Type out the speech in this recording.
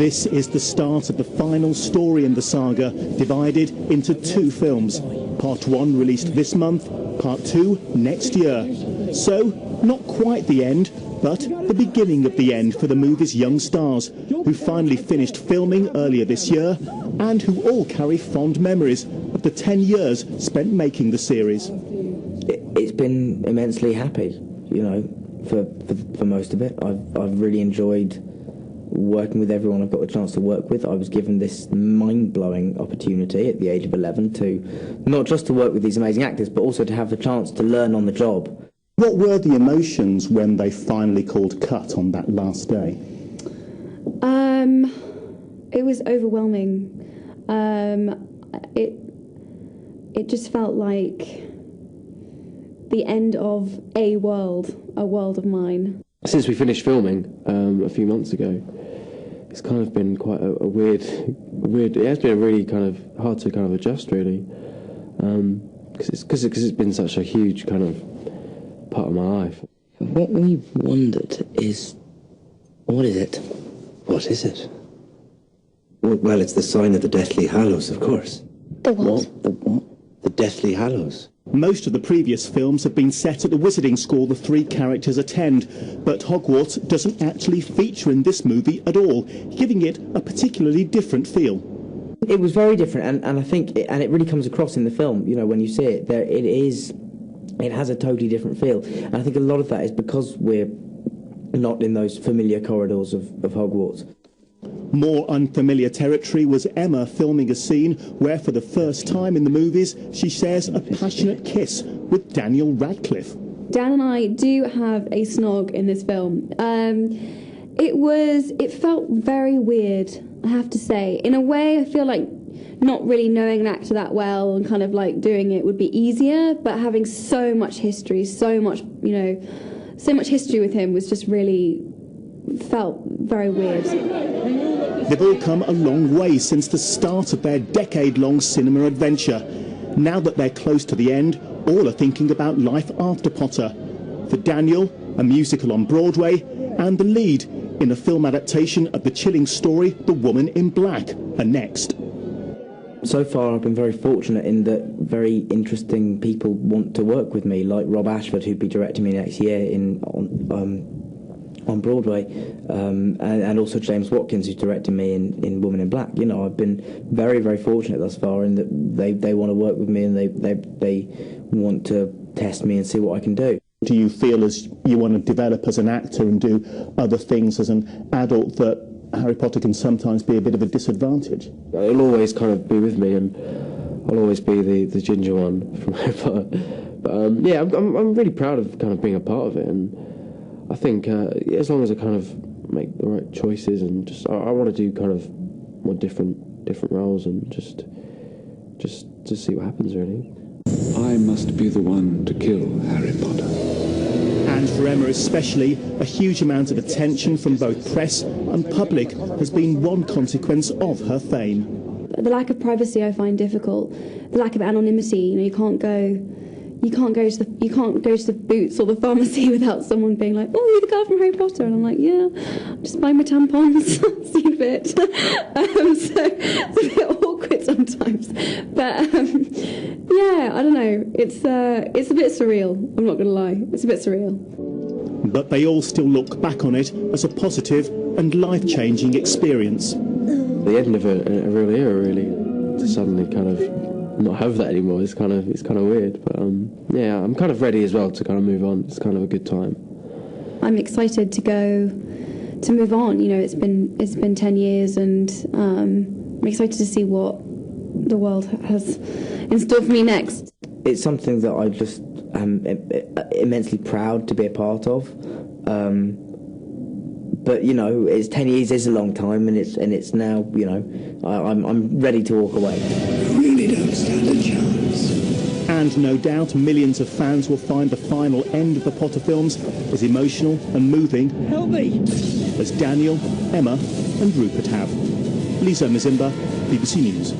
This is the start of the final story in the saga, divided into two films. Part 1 released this month, Part 2 next year. So, not quite the end, but the beginning of the end for the movie's young stars, who finally finished filming earlier this year, and who all carry fond memories of the 10 years spent making the series. It's been immensely happy, you know, for most of it. I've really enjoyed working with everyone I've got the chance to work with. I was given this mind-blowing opportunity at the age of 11 to not just to work with these amazing actors, but also to have the chance to learn on the job. What were the emotions when they finally called cut on that last day? It was overwhelming. It just felt like the end of a world of mine. Since we finished filming a few months ago, it's kind of been quite a weird. It has been really kind of hard to kind of adjust, really, because it's been such a huge kind of part of my life. What we wondered is, what is it? What is it? Well, it's the sign of the Deathly Hallows, of course. The what? The what? The Deathly Hallows. Most of the previous films have been set at the Wizarding School the three characters attend, but Hogwarts doesn't actually feature in this movie at all, giving it a particularly different feel. It was very different, and I think, it really comes across in the film. You know, when you see it, it has a totally different feel, and I think a lot of that is because we're not in those familiar corridors of Hogwarts. More unfamiliar territory was Emma filming a scene where, for the first time in the movies, she shares a passionate kiss with Daniel Radcliffe. Dan and I do have a snog in this film. It felt very weird, I have to say. In a way, I feel like not really knowing an actor that well and kind of like doing it would be easier, but having so much history, so much history with him was just really felt very weird. They've all come a long way since the start of their decade-long cinema adventure. Now that they're close to the end, all are thinking about life after Potter. For Daniel, a musical on Broadway, and the lead in a film adaptation of the chilling story The Woman in Black are next. So far, I've been very fortunate in that very interesting people want to work with me, like Rob Ashford, who'd be directing me next year on Broadway, and also James Watkins, who's directing me in Woman in Black. You know, I've been very, very fortunate thus far in that they want to work with me and they want to test me and see what I can do. Do you feel as you want to develop as an actor and do other things as an adult that Harry Potter can sometimes be a bit of a disadvantage? It'll always kind of be with me, and I'll always be the ginger one from Harry Potter. But yeah, I'm really proud of kind of being a part of it, and I think as long as I kind of make the right choices and just I want to do kind of more different roles and just to see what happens, really. I must be the one to kill Harry Potter. And for Emma especially, a huge amount of attention from both press and public has been one consequence of her fame. The lack of privacy I find difficult. The lack of anonymity. You know, you can't go to the Boots or the pharmacy without someone being like, "Oh, you're the girl from Harry Potter," and I'm like, "Yeah, I'm just buying my tampons." See a bit. So it's a bit awkward sometimes, but yeah, I don't know. It's a bit surreal. I'm not gonna lie, it's a bit surreal. But they all still look back on it as a positive and life-changing experience. The end of a real era, really, to suddenly kind of not have that anymore. It's kind of weird, but yeah, I'm kind of ready as well to kind of move on. It's kind of a good time. I'm excited to move on. You know, it's been 10 years, and I'm excited to see what the world has in store for me next. It's something that I just am immensely proud to be a part of. But you know, it's 10 years is a long time, and it's now, you know, I'm ready to walk away. Really don't stand a chance. And no doubt millions of fans will find the final end of the Potter films as emotional and moving as Daniel, Emma and Rupert have. Lisa Mzimba, BBC News.